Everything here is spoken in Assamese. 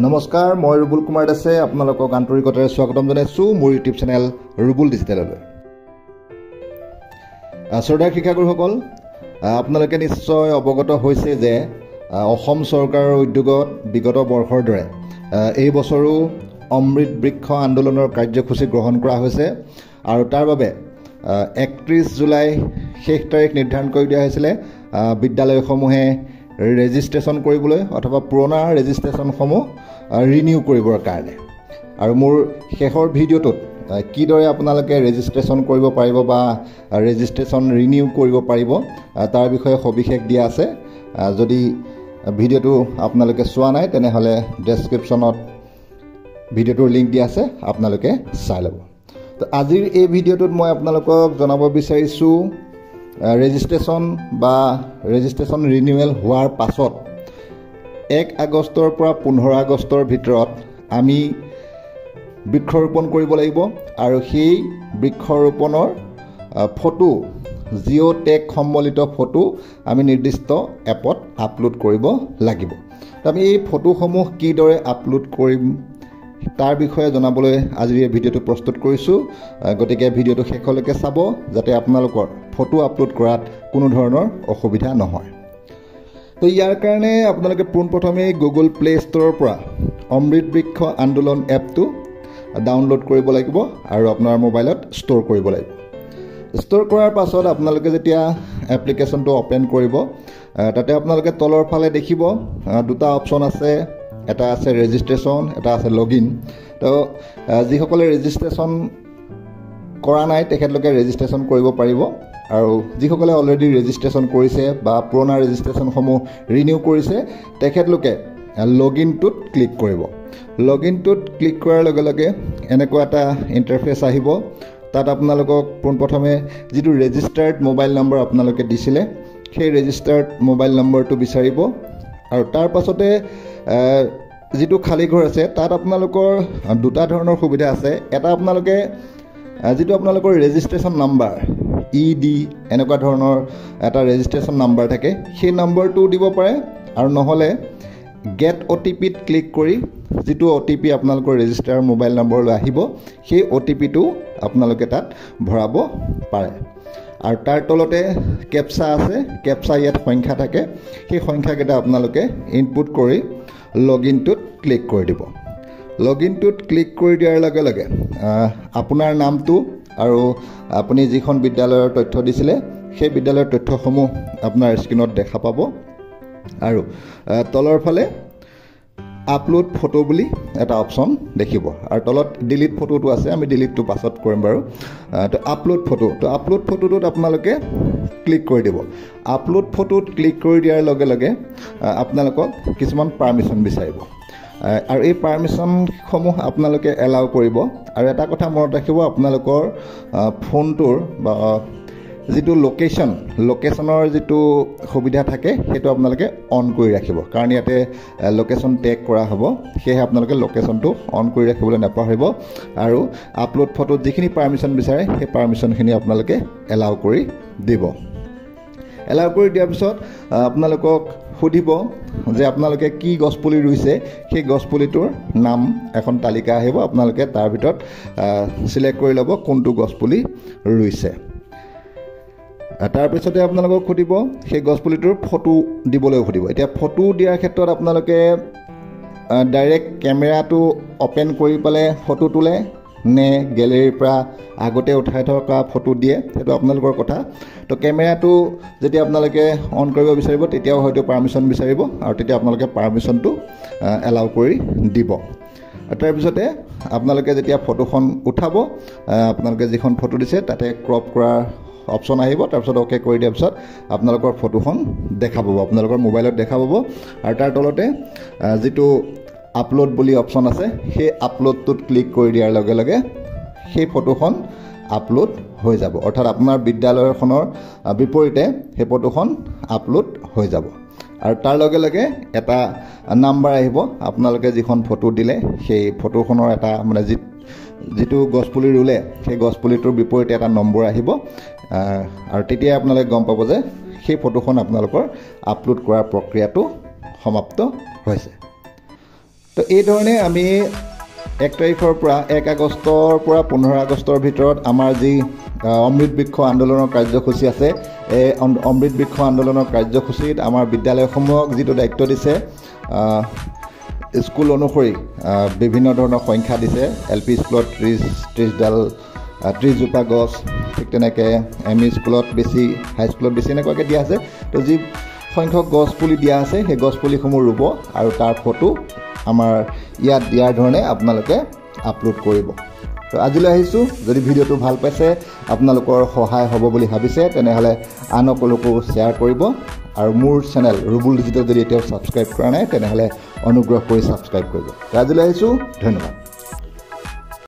নমস্কাৰ, মই ৰুবুল কুমাৰ দাসে আপোনালোকক আন্তৰিকতাৰে স্বাগতম জনাইছোঁ মোৰ ইউটিউব চেনেল ৰুবুল ডিজিটেললৈ। শ্ৰদ্ধাৰ শিক্ষাগুৰুসকল, আপোনালোকে নিশ্চয় অৱগত হৈছে যে অসম চৰকাৰৰ উদ্যোগত বিগত বৰ্ষৰ দৰে এই বছৰো অমৃত বৃক্ষ আন্দোলনৰ কাৰ্যসূচী গ্ৰহণ কৰা হৈছে আৰু তাৰ বাবে 31 জুলাই শেষ তাৰিখ নিৰ্ধাৰণ কৰি দিয়া হৈছিলে বিদ্যালয়সমূহে ৰেজিষ্ট্ৰেশ্যন কৰিবলৈ অথবা পুৰণা ৰেজিষ্ট্ৰেশ্যনসমূহ ৰিনিউ কৰিবৰ কাৰণে। আৰু মোৰ শেষৰ ভিডিঅ'টোত কিদৰে আপোনালোকে ৰেজিষ্ট্ৰেশ্যন কৰিব পাৰিব বা ৰেজিষ্ট্ৰেশ্যন ৰিনিউ কৰিব পাৰিব তাৰ বিষয়ে সবিশেষ দিয়া আছে। যদি ভিডিঅ'টো আপোনালোকে চোৱা নাই তেনেহ'লে ডেছক্ৰিপশ্যনত ভিডিঅ'টোৰ লিংক দিয়া আছে, আপোনালোকে চাই ল'ব। তো আজিৰ এই ভিডিঅ'টোত মই আপোনালোকক জনাব বিচাৰিছোঁ ৰেজিষ্ট্ৰেশ্যন ৰিনিউৱেল হোৱাৰ পাছত 1 আগষ্টৰ পৰা 15 আগষ্টৰ ভিতৰত আমি বৃক্ষৰোপণ কৰিব লাগিব আৰু সেই বৃক্ষৰোপণৰ ফটো জিঅ' টেগ সম্বলিত ফটো আমি নিৰ্দিষ্ট এপত আপলোড কৰিব লাগিব। আমি এই ফটোসমূহ কিদৰে আপলোড কৰিম তাৰ বিষয়ে জনাবলৈ আজিৰ এই ভিডিঅ'টো প্ৰস্তুত কৰিছোঁ। গতিকে ভিডিঅ'টো শেষলৈকে চাব যাতে আপোনালোকৰ ফটো আপলোড কৰাত কোনো ধৰণৰ অসুবিধা নহয়। তো ইয়াৰ কাৰণে আপোনালোকে পোনপ্ৰথমে গুগল প্লে ষ্ট'ৰৰ পৰা অমৃত বৃক্ষ আন্দোলন এপটো ডাউনলোড কৰিব লাগিব আৰু আপোনাৰ মোবাইলত ষ্ট'ৰ কৰিব লাগিব। ষ্ট'ৰ কৰাৰ পাছত আপোনালোকে যেতিয়া এপ্লিকেশ্যনটো অ'পেন কৰিব তাতে আপোনালোকে তলৰ ফালে দেখিব দুটা অপশ্যন আছে, এটা আছে ৰেজিষ্ট্ৰেশ্যন, এটা আছে লগইন। তো যিসকলে ৰেজিষ্ট্ৰেশ্যন কৰা নাই তেখেতলোকে ৰেজিষ্ট্ৰেশ্যন কৰিব পাৰিব আৰু যিসকলে অলৰেডি ৰেজিষ্ট্ৰেশ্যন কৰিছে বা পুৰণা ৰেজিষ্ট্ৰেশ্যনসমূহ ৰিনিউ কৰিছে তেখেতলোকে লগইনটোত ক্লিক কৰিব। লগইনটোত ক্লিক কৰাৰ লগে লগে এনেকুৱা এটা ইণ্টাৰফেচ আহিব। তাত আপোনালোকক পোনপ্ৰথমে যিটো ৰেজিষ্টাৰ্ড মোবাইল নম্বৰ আপোনালোকে দিছিলে সেই ৰেজিষ্টাৰ্ড মোবাইল নম্বৰটো বিচাৰিব আৰু তাৰ পাছতে যিটো খালী ঘৰ আছে তাত আপোনালোকৰ দুটা ধৰণৰ সুবিধা আছে। এটা আপোনালোকে যিটো আপোনালোকৰ ৰেজিষ্ট্ৰেশ্যন নাম্বাৰ ED এনেকুৱা ধৰণৰ এটা ৰেজিষ্ট্ৰেশ্যন নাম্বাৰ থাকে সেই নম্বৰটোও দিব পাৰে আৰু নহ'লে গেট OTPত ক্লিক কৰি যিটো OTP আপোনালোকৰ ৰেজিষ্টাৰ মোবাইল নম্বৰলৈ আহিব সেই OTPটো আপোনালোকে তাত ভৰাব পাৰে। আৰু তাৰ তলতে কেপচা আছে, কেপচা ইয়াত সংখ্যা থাকে, সেই সংখ্যাকেইটা আপোনালোকে ইনপুট কৰি লগইনটোত ক্লিক কৰি দিব। লগইনটোত ক্লিক কৰি দিয়াৰ লগে লগে আপোনাৰ নামটো আৰু আপুনি যিখন বিদ্যালয়ৰ তথ্য দিছিলে সেই বিদ্যালয়ৰ তথ্যসমূহ আপোনাৰ স্ক্ৰীণত দেখা পাব আৰু তলৰ ফালে আপলোড ফটো বুলি এটা অপশ্যন দেখিব আৰু তলত ডিলিট ফটোটো আছে, আমি ডিলিটটো পাছত কৰিম বাৰু। তো আপলোড ফটোটোত আপোনালোকে ক্লিক কৰি দিব। আপলোড ফটোত ক্লিক কৰি দিয়াৰ লগে লগে আপোনালোকক কিছুমান পাৰ্মিশ্যন বিচাৰিব আৰু এই পাৰ্মিশ্যনসমূহ আপোনালোকে এলাউ কৰিব। আৰু এটা কথা মনত ৰাখিব, আপোনালোকৰ ফোনটোৰ বা যিটো লোকেশ্যনৰ যিটো সুবিধা থাকে সেইটো আপোনালোকে অন কৰি ৰাখিব, কাৰণ ইয়াতে লোকেশ্যন টেগ কৰা হ'ব, সেয়েহে আপোনালোকে লোকেশ্যনটো অন কৰি ৰাখিবলৈ নাপাহৰিব। আৰু আপলোড ফটোত যিখিনি পাৰ্মিশ্যন বিচাৰে সেই পাৰ্মিশ্যনখিনি আপোনালোকে এলাউ কৰি দিব। এলাউ কৰি দিয়াৰ পিছত আপোনালোকক সুধিব যে আপোনালোকে কি গছপুলি ৰুইছে, সেই গছপুলিটোৰ নাম এখন তালিকা আহিব, আপোনালোকে তাৰ ভিতৰত চিলেক্ট কৰি ল'ব কোনটো গছপুলি ৰুইছে। তাৰপিছতে আপোনালোকক সুধিব সেই গছপুলিটোৰ ফটো দিবলৈ সুধিব। এতিয়া ফটো দিয়াৰ ক্ষেত্ৰত আপোনালোকে ডাইৰেক্ট কেমেৰাটো অ'পেন কৰি পেলাই ফটো তোলে নে গেলেৰীৰ পৰা আগতে উঠাই থকা ফটো দিয়ে, সেইটো আপোনালোকৰ কথা। তো কেমেৰাটো যেতিয়া আপোনালোকে অন কৰিব বিচাৰিব তেতিয়াও হয়তো পাৰ্মিশ্যন বিচাৰিব আৰু তেতিয়া আপোনালোকে পাৰ্মিশ্যনটো এলাউ কৰি দিব। তাৰপিছতে আপোনালোকে যেতিয়া ফটোখন উঠাব আপোনালোকে যিখন ফটো দিছে তাতে ক্ৰপ কৰাৰ অপশ্যন আহিব, তাৰপিছত অ'কে কৰি দিয়াৰ পিছত আপোনালোকৰ ফটোখন দেখা পাব, আপোনালোকৰ মোবাইলত দেখা পাব। আৰু তাৰ তলতে যিটো আপলোড বুলি অপশ্যন আছে সেই আপলোডটোত ক্লিক কৰি দিয়াৰ লগে লগে সেই ফটোখন আপলোড হৈ যাব, অৰ্থাৎ আপোনাৰ বিদ্যালয়খনৰ বিপৰীতে সেই ফটোখন আপলোড হৈ যাব। আৰু তাৰ লগে লগে এটা নাম্বাৰ আহিব, আপোনালোকে যিখন ফটো দিলে সেই ফটোখনৰ এটা মানে যিটো গছপুলি ৰুলে সেই গছপুলিটোৰ বিপৰীতে এটা নম্বৰ আহিব আৰু তেতিয়া আপোনালোকে গম পাব যে সেই ফটোখন আপোনালোকৰ আপলোড কৰাৰ প্ৰক্ৰিয়াটো সমাপ্ত হৈছে। তো এই ধৰণে আমি 1 তাৰিখৰ পৰা 1 আগষ্টৰ পৰা 15 আগষ্টৰ ভিতৰত আমাৰ যি অমৃত বৃক্ষ আন্দোলনৰ কাৰ্যসূচী আছে এই অমৃত বৃক্ষ আন্দোলনৰ কাৰ্যসূচীত আমাৰ বিদ্যালয়সমূহক যিটো দায়িত্ব দিছে স্কুল অনুসৰি বিভিন্ন ধৰণৰ সংখ্যা দিছে LP স্কুলত 30 জোপা গছ ঠিক তেনেকৈ ME স্কুলত বেছি হাই স্কুলত বেছি এনেকুৱাকৈ দিয়া আছে তো যি সংখ্যক গছ পুলি দিয়া আছে সেই গছ পুলিসমূহ ৰুব আৰু তাৰ ফটো আমাৰ ইয়াত দিয়াৰ ধৰণে আপোনালোকে আপলোড কৰিব তো আজিলৈ আহিছোঁ যদি ভিডিঅ'টো ভাল পাইছে আপোনালোকৰ সহায় হ'ব বুলি ভাবিছে তেনেহ'লে আনকলৈকো শ্বেয়াৰ কৰিব আৰু মোৰ চেনেল ৰুবুল ডিজিটেল যদি এতিয়াও ছাবস্ক্ৰাইব কৰা নাই তেনেহ'লে অনুগ্ৰহ কৰি ছাবস্ক্ৰাইব কৰিব তো আজিলৈ আহিছোঁ ধন্যবাদ